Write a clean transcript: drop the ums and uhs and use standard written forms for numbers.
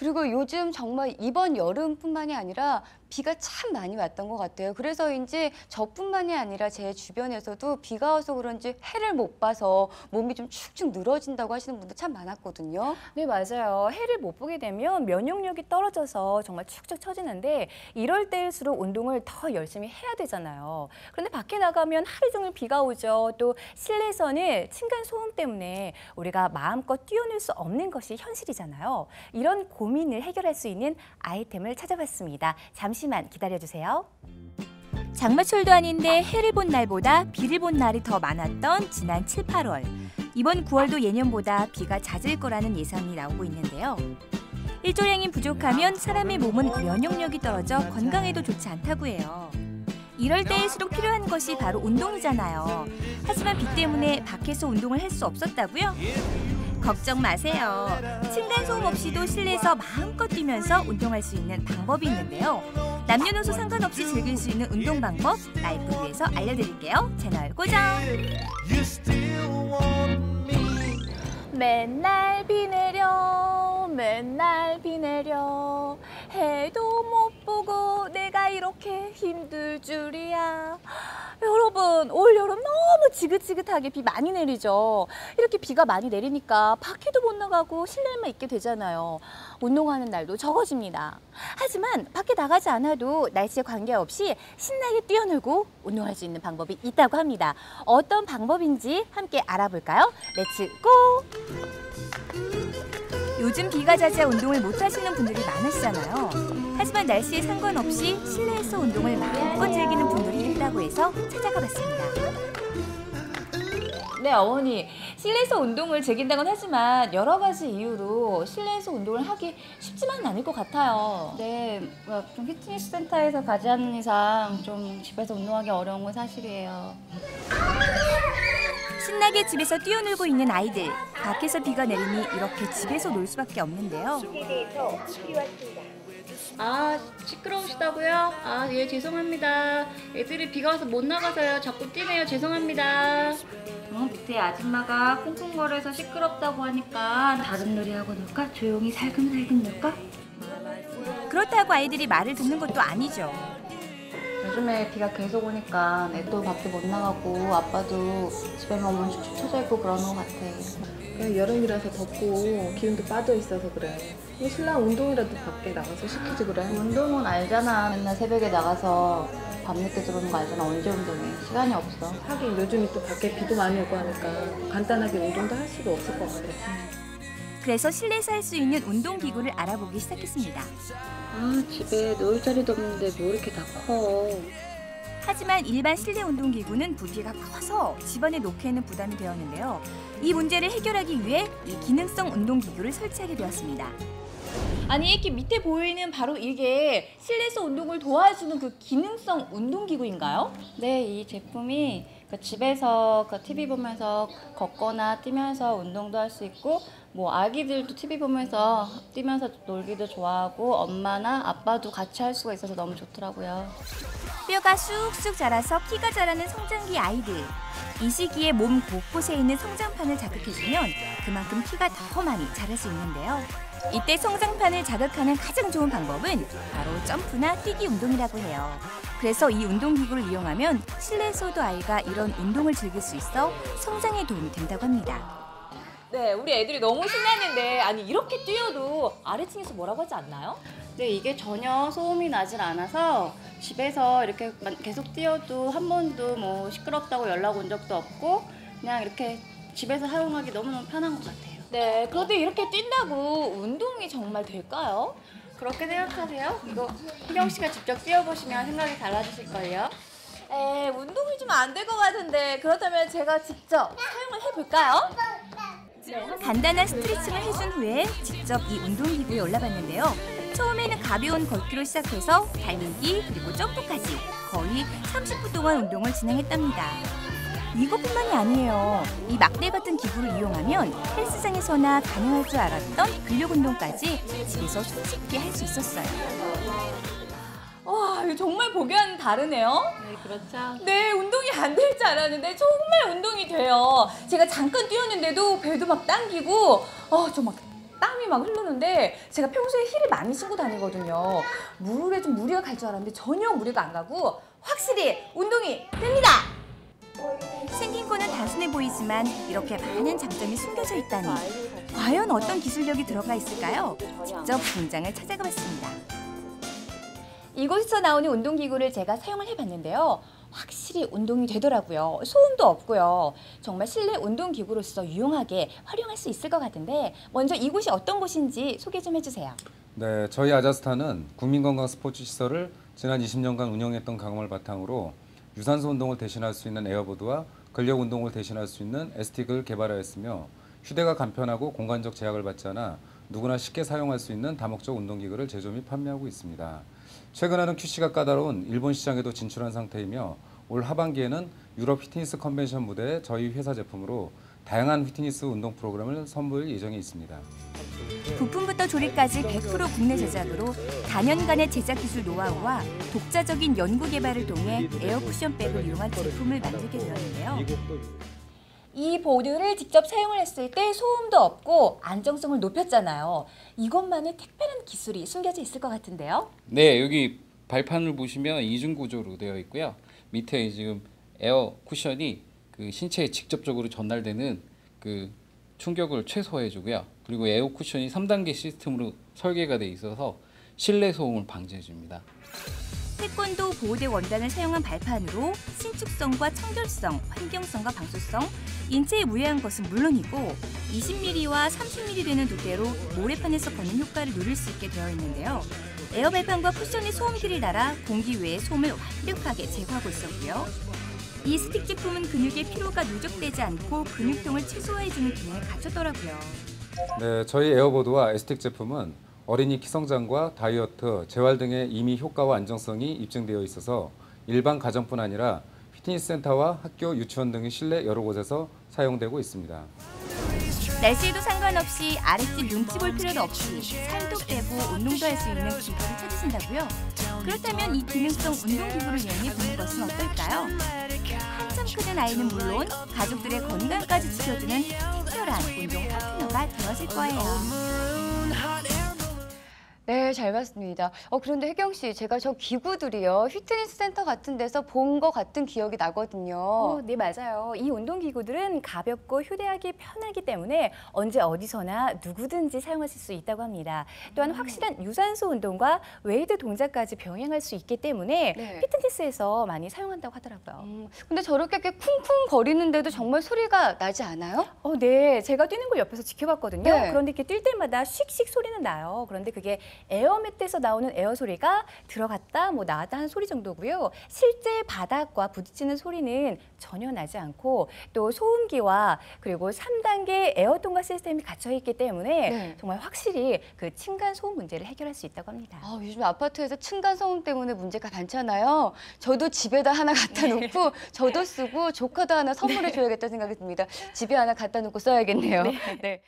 그리고 요즘 정말 이번 여름뿐만이 아니라 비가 참 많이 왔던 것 같아요. 그래서인지 저뿐만이 아니라 제 주변에서도 비가 와서 그런지 해를 못 봐서 몸이 좀 축축 늘어진다고 하시는 분들 참 많았거든요. 네, 맞아요. 해를 못 보게 되면 면역력이 떨어져서 정말 축축 처지는데 이럴 때일수록 운동을 더 열심히 해야 되잖아요. 그런데 밖에 나가면 하루 종일 비가 오죠. 또 실내에서는 층간 소음 때문에 우리가 마음껏 뛰어놀 수 없는 것이 현실이잖아요. 이런 고민을 해결할 수 있는 아이템을 찾아봤습니다. 잠시만 기다려주세요. 장마철도 아닌데 해를 본 날보다 비를 본 날이 더 많았던 지난 7, 8월. 이번 9월도 예년보다 비가 잦을 거라는 예상이 나오고 있는데요. 일조량이 부족하면 사람의 몸은 면역력이 떨어져 건강에도 좋지 않다고 해요. 이럴 때일수록 필요한 것이 바로 운동이잖아요. 하지만 비 때문에 밖에서 운동을 할 수 없었다고요? 걱정 마세요. 층간소음 없이도 실내에서 마음껏 뛰면서 운동할 수 있는 방법이 있는데요. 남녀노소 상관없이 즐길 수 있는 운동 방법 라이프뷰에서 알려드릴게요. 채널 고정! 맨날 비 내려 맨날 비 내려 해도 못 보고 내가 이렇게 힘들 줄이야. 여러분, 올 여름 너무 지긋지긋하게 비 많이 내리죠. 이렇게 비가 많이 내리니까 밖에도 못 나가고 실내에만 있게 되잖아요. 운동하는 날도 적어집니다. 하지만 밖에 나가지 않아도 날씨에 관계없이 신나게 뛰어놀고 운동할 수 있는 방법이 있다고 합니다. 어떤 방법인지 함께 알아볼까요? 렛츠 고! 요즘 비가 잦아 운동을 못 하시는 분들이 많으시잖아요. 하지만 날씨에 상관없이 실내에서 운동을 마음껏 즐기는 분들이 있다고 해서 찾아가 봤습니다. 네, 어머니. 실내에서 운동을 즐긴다곤 하지만 여러 가지 이유로 실내에서 운동을 하기 쉽지만은 않을 것 같아요. 네, 좀 피트니스 센터에서 가지 않는 이상 좀 집에서 운동하기 어려운 건 사실이에요. 신나게 집에서 뛰어놀고 있는 아이들. 밖에서 비가 내리니 이렇게 집에서 놀 수밖에 없는데요. 아, 시끄러우시다고요? 아, 예, 죄송합니다. 애들이 비가 와서 못 나가서요. 자꾸 뛰네요. 죄송합니다. 밑에 아줌마가 쿵쿵거려서 시끄럽다고 하니까 다른 놀이 하고 놀까? 조용히 살금살금 놀까? 그렇다고 아이들이 말을 듣는 것도 아니죠. 요즘에 비가 계속 오니까 애도 밖에 못 나가고 아빠도 집에만 오면 축축 처져 있고 그러는 것 같아. 그냥 여름이라서 덥고 기운도 빠져 있어서 그래. 이 신랑 운동이라도 밖에 나가서 시키지 그래. 운동은 알잖아. 맨날 새벽에 나가서 밤늦게 들어오는 거 알잖아. 언제 운동해. 시간이 없어. 하긴 요즘이 또 밖에 비도 많이 오고 하니까 간단하게 운동도 할 수도 없을 것 같아. 그래서 실내에서 할 수 있는 운동 기구를 알아보기 시작했습니다. 아, 집에 놓을 자리도 없는데 뭐 이렇게 다 커. 하지만 일반 실내 운동 기구는 부피가 커서 집안에 놓기에는 부담이 되었는데요. 이 문제를 해결하기 위해 이 기능성 운동 기구를 설치하게 되었습니다. 아니, 이렇게 밑에 보이는 바로 이게 실내에서 운동을 도와주는 그 기능성 운동 기구인가요? 네, 이 제품이 집에서 TV 보면서 걷거나 뛰면서 운동도 할 수 있고 뭐 아기들도 TV 보면서 뛰면서 놀기도 좋아하고 엄마나 아빠도 같이 할 수가 있어서 너무 좋더라고요. 뼈가 쑥쑥 자라서 키가 자라는 성장기 아이들. 이 시기에 몸 곳곳에 있는 성장판을 자극해주면 그만큼 키가 더 많이 자랄 수 있는데요. 이때 성장판을 자극하는 가장 좋은 방법은 바로 점프나 뛰기 운동이라고 해요. 그래서 이 운동기구를 이용하면 실내에서도 아이가 이런 운동을 즐길 수 있어 성장에 도움이 된다고 합니다. 네, 우리 애들이 너무 신나는데 아니 이렇게 뛰어도 아래층에서 뭐라고 하지 않나요? 네, 이게 전혀 소음이 나질 않아서 집에서 이렇게 계속 뛰어도 한 번도 뭐 시끄럽다고 연락 온 적도 없고 그냥 이렇게 집에서 사용하기 너무너무 편한 것 같아요. 네, 그런데 이렇게 뛴다고 운동이 정말 될까요? 그렇게 생각하세요? 이거 희경 씨가 직접 뛰어보시면 생각이 달라지실걸요? 운동이 좀 안 될 것 같은데 그렇다면 제가 직접 사용을 해볼까요? 간단한 스트레칭을 해준 후에 직접 이 운동기구에 올라봤는데요. 처음에는 가벼운 걷기로 시작해서 달리기 그리고 점프까지 거의 30분 동안 운동을 진행했답니다. 이것뿐만이 아니에요. 이 막대 같은 기구를 이용하면 헬스장에서나 가능할 줄 알았던 근력 운동까지 집에서 손쉽게 할 수 있었어요. 와, 이거 정말 보기와는 다르네요. 네, 그렇죠. 네, 운동이 안 될 줄 알았는데 정말 운동이 돼요. 제가 잠깐 뛰었는데도 배도 막 당기고 저 막 땀이 막 흐르는데 제가 평소에 힐을 많이 신고 다니거든요. 물에 좀 무리가 갈 줄 알았는데 전혀 무리가 안 가고 확실히 운동이 됩니다. 생긴 거는 단순해 보이지만 이렇게 많은 장점이 숨겨져 있다니 과연 어떤 기술력이 들어가 있을까요? 직접 공장을 찾아가 봤습니다. 이곳에서 나오는 운동기구를 제가 사용을 해봤는데요. 확실히 운동이 되더라고요. 소음도 없고요. 정말 실내 운동기구로서 유용하게 활용할 수 있을 것 같은데 먼저 이곳이 어떤 곳인지 소개 좀 해주세요. 네, 저희 아자스타는 국민건강 스포츠 시설을 지난 20년간 운영했던 경험을 바탕으로 유산소 운동을 대신할 수 있는 에어보드와 근력 운동을 대신할 수 있는 에스틱을 개발하였으며 휴대가 간편하고 공간적 제약을 받지 않아 누구나 쉽게 사용할 수 있는 다목적 운동기구를 제조 및 판매하고 있습니다. 최근에는 QC가 까다로운 일본 시장에도 진출한 상태이며 올 하반기에는 유럽 피트니스 컨벤션 무대에 저희 회사 제품으로 다양한 피트니스 운동 프로그램을 선보일 예정에 있습니다. 부품부터 조립까지 100% 국내 제작으로 다년간의 제작 기술 노하우와 독자적인 연구 개발을 통해 에어 쿠션백을 이용한 제품을 만들게 되었는데요. 이 보드를 직접 사용을 했을 때 소음도 없고 안정성을 높였잖아요. 이것만의 특별한 기술이 숨겨져 있을 것 같은데요. 네, 여기 발판을 보시면 이중 구조로 되어 있고요. 밑에 지금 에어 쿠션이 그 신체에 직접적으로 전달되는 그 충격을 최소화해주고요. 그리고 에어 쿠션이 3단계 시스템으로 설계가 돼 있어서 실내 소음을 방지해줍니다. 태권도 보호대 원단을 사용한 발판으로 신축성과 청결성, 환경성과 방수성, 인체에 무해한 것은 물론이고 20mm와 30mm 되는 두께로 모래판에서 걷는 효과를 누릴 수 있게 되어 있는데요. 에어 발판과 쿠션의 소음기를 달아 공기 외의 소음을 완벽하게 제거하고 있었고요. 이 스틱 제품은 근육의 피로가 누적되지 않고 근육통을 최소화해주는 기능을 갖췄더라고요. 네, 저희 에어보드와 에스틱 제품은 어린이 키성장과 다이어트, 재활 등의 이미 효과와 안정성이 입증되어 있어서 일반 가정뿐 아니라 피트니스 센터와 학교, 유치원 등의 실내 여러 곳에서 사용되고 있습니다. 날씨에도 상관없이 아랫집 눈치 볼 필요도 없이 살도 빼고 운동도 할 수 있는 기구를 찾으신다고요? 그렇다면 이 기능성 운동기구를 이용해 보는 것은 어떨까요? 한참 크는 아이는 물론 가족들의 건강까지 지켜주는 특별한 운동 파트너가 되어질 거예요. 네, 잘 봤습니다. 그런데 혜경 씨, 제가 저 기구들이요. 피트니스 센터 같은 데서 본 것 같은 기억이 나거든요. 네, 맞아요. 이 운동기구들은 가볍고 휴대하기 편하기 때문에 언제 어디서나 누구든지 사용하실 수 있다고 합니다. 또한 확실한 유산소 운동과 웨이트 동작까지 병행할 수 있기 때문에 네. 피트니스에서 많이 사용한다고 하더라고요. 근데 저렇게 이렇게 쿵쿵 거리는데도 정말 소리가 나지 않아요? 네, 제가 뛰는 걸 옆에서 지켜봤거든요. 네. 그런데 이렇게 뛸 때마다 씩씩 소리는 나요. 그런데 그게 에어매트에서 나오는 에어 소리가 들어갔다, 나왔다 하는 소리 정도고요. 실제 바닥과 부딪히는 소리는 전혀 나지 않고 또 소음기와 그리고 3단계 에어 통과 시스템이 갖춰 있기 때문에 네. 정말 확실히 그 층간 소음 문제를 해결할 수 있다고 합니다. 요즘 아파트에서 층간소음 때문에 문제가 많잖아요. 저도 집에다 하나 갖다 놓고 저도 쓰고 조카도 하나 선물해 줘야겠다 생각이 듭니다. 집에 하나 갖다 놓고 써야겠네요. 네.